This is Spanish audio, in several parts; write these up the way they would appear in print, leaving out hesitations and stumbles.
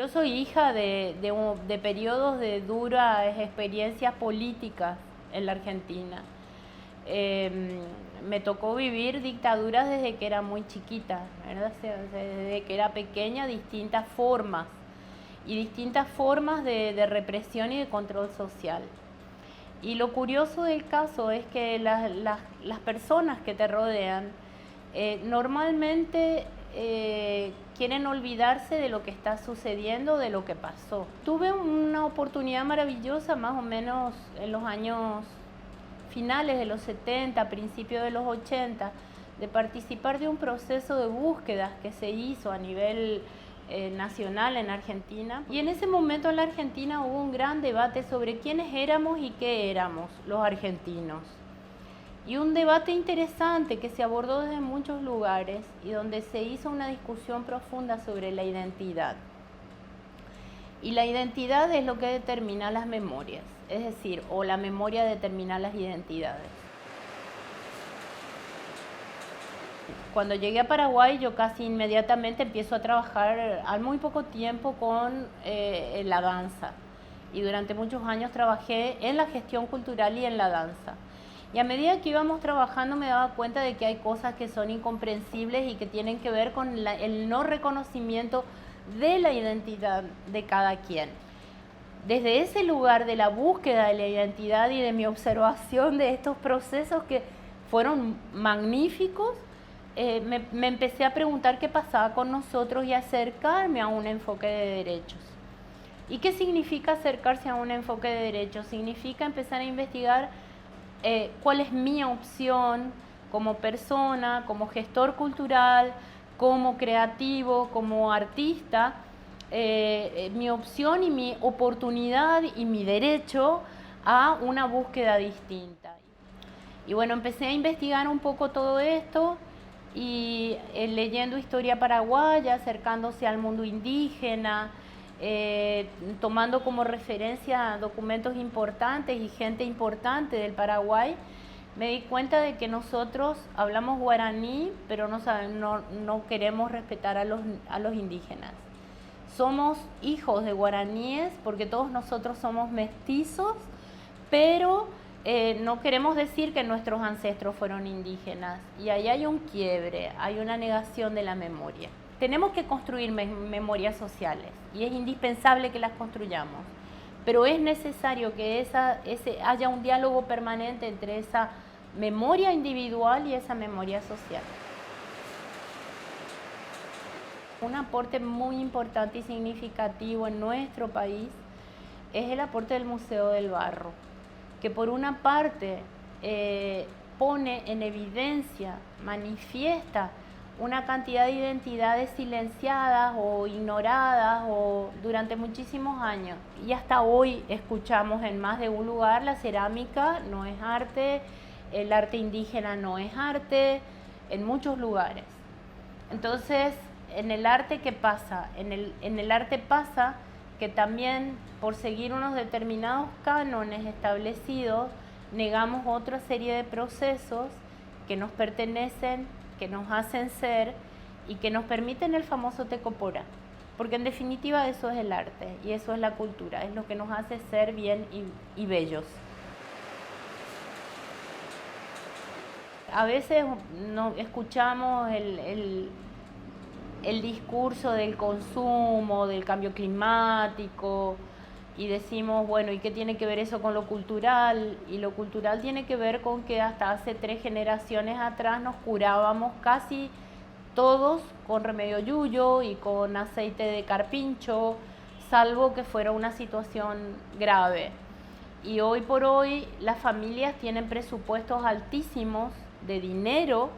Yo soy hija de periodos de duras experiencias políticas en la Argentina. Me tocó vivir dictaduras desde que era muy chiquita, ¿verdad? Desde que era pequeña, distintas formas de represión y de control social. Y lo curioso del caso es que las personas que te rodean normalmente quieren olvidarse de lo que está sucediendo, de lo que pasó. Tuve una oportunidad maravillosa más o menos en los años finales de los 70, principios de los 80, de participar de un proceso de búsquedas que se hizo a nivel nacional en Argentina. Y en ese momento en la Argentina hubo un gran debate sobre quiénes éramos y qué éramos los argentinos. Y un debate interesante que se abordó desde muchos lugares y donde se hizo una discusión profunda sobre la identidad. Y la identidad es lo que determina las memorias, es decir, o la memoria determina las identidades. Cuando llegué a Paraguay, yo casi inmediatamente empiezo a trabajar al muy poco tiempo con la danza. Y durante muchos años trabajé en la gestión cultural y en la danza. Y a medida que íbamos trabajando me daba cuenta de que hay cosas que son incomprensibles y que tienen que ver con el no reconocimiento de la identidad de cada quien. Desde ese lugar de la búsqueda de la identidad y de mi observación de estos procesos que fueron magníficos, me empecé a preguntar qué pasaba con nosotros y acercarme a un enfoque de derechos. ¿Y qué significa acercarse a un enfoque de derechos? Significa empezar a investigar cuál es mi opción como persona, como gestor cultural, como creativo, como artista, mi opción y mi oportunidad y mi derecho a una búsqueda distinta. Y bueno, empecé a investigar un poco todo esto y leyendo historia paraguaya, acercándose al mundo indígena, tomando como referencia documentos importantes y gente importante del Paraguay, me di cuenta de que nosotros hablamos guaraní, pero no queremos respetar a los indígenas. Somos hijos de guaraníes porque todos nosotros somos mestizos, pero no queremos decir que nuestros ancestros fueron indígenas. Y ahí hay un quiebre, hay una negación de la memoria. Tenemos que construir memorias sociales y es indispensable que las construyamos, pero es necesario que haya un diálogo permanente entre esa memoria individual y esa memoria social. Un aporte muy importante y significativo en nuestro país es el aporte del Museo del Barro, que por una parte pone en evidencia, manifiesta una cantidad de identidades silenciadas o ignoradas durante muchísimos años. Y hasta hoy escuchamos en más de un lugar: la cerámica no es arte, el arte indígena no es arte, en muchos lugares. Entonces, en el arte, ¿qué pasa? En el arte pasa que también, por seguir unos determinados cánones establecidos, negamos otra serie de procesos que nos pertenecen, que nos hacen ser y que nos permiten el famoso tecopora. Porque en definitiva eso es el arte y eso es la cultura, es lo que nos hace ser bien y bellos. A veces no escuchamos el discurso del consumo, del cambio climático, y decimos, bueno, ¿y qué tiene que ver eso con lo cultural? Y lo cultural tiene que ver con que hasta hace 3 generaciones atrás nos curábamos casi todos con remedio yuyo y con aceite de carpincho, salvo que fuera una situación grave. Y hoy por hoy las familias tienen presupuestos altísimos de dinero,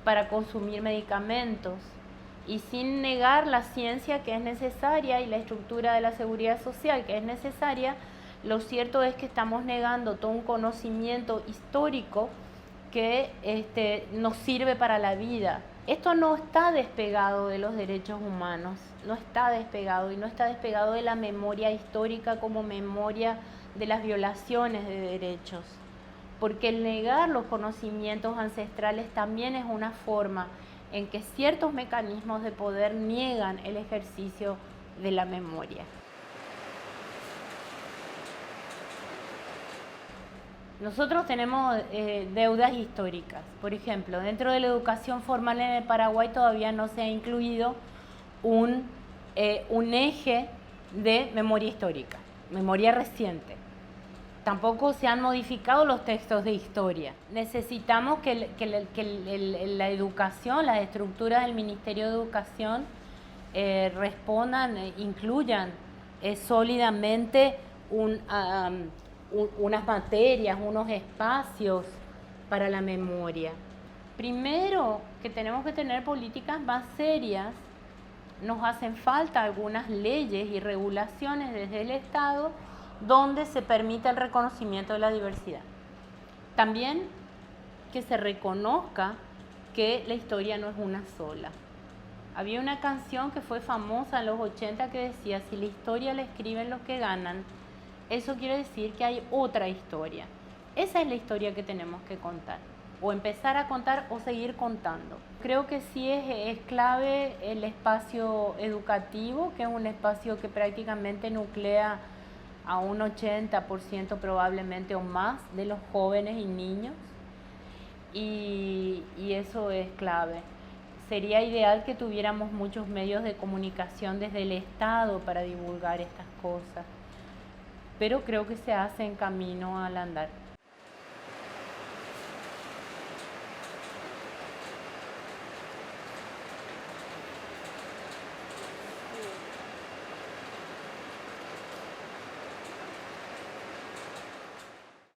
para consumir medicamentos, y sin negar la ciencia que es necesaria y la estructura de la seguridad social que es necesaria, lo cierto es que estamos negando todo un conocimiento histórico que nos sirve para la vida. Esto no está despegado de los derechos humanos, no está despegado, y no está despegado de la memoria histórica como memoria de las violaciones de derechos. Porque el negar los conocimientos ancestrales también es una forma en que ciertos mecanismos de poder niegan el ejercicio de la memoria. Nosotros tenemos deudas históricas. Por ejemplo, dentro de la educación formal en el Paraguay todavía no se ha incluido un eje de memoria histórica, memoria reciente. Tampoco se han modificado los textos de historia. Necesitamos que la educación, las estructuras del Ministerio de Educación respondan, incluyan sólidamente unas materias, unos espacios para la memoria. Primero, que tenemos que tener políticas más serias. Nos hacen falta algunas leyes y regulaciones desde el Estado donde se permita el reconocimiento de la diversidad. También que se reconozca que la historia no es una sola. Había una canción que fue famosa en los 80 que decía: si la historia la escriben los que ganan, eso quiere decir que hay otra historia. Esa es la historia que tenemos que contar, o empezar a contar o seguir contando. Creo que sí es clave el espacio educativo, que es un espacio que prácticamente nuclea a un 80% probablemente o más de los jóvenes y niños, y eso es clave. Sería ideal que tuviéramos muchos medios de comunicación desde el Estado para divulgar estas cosas, pero creo que se hace en camino al andar.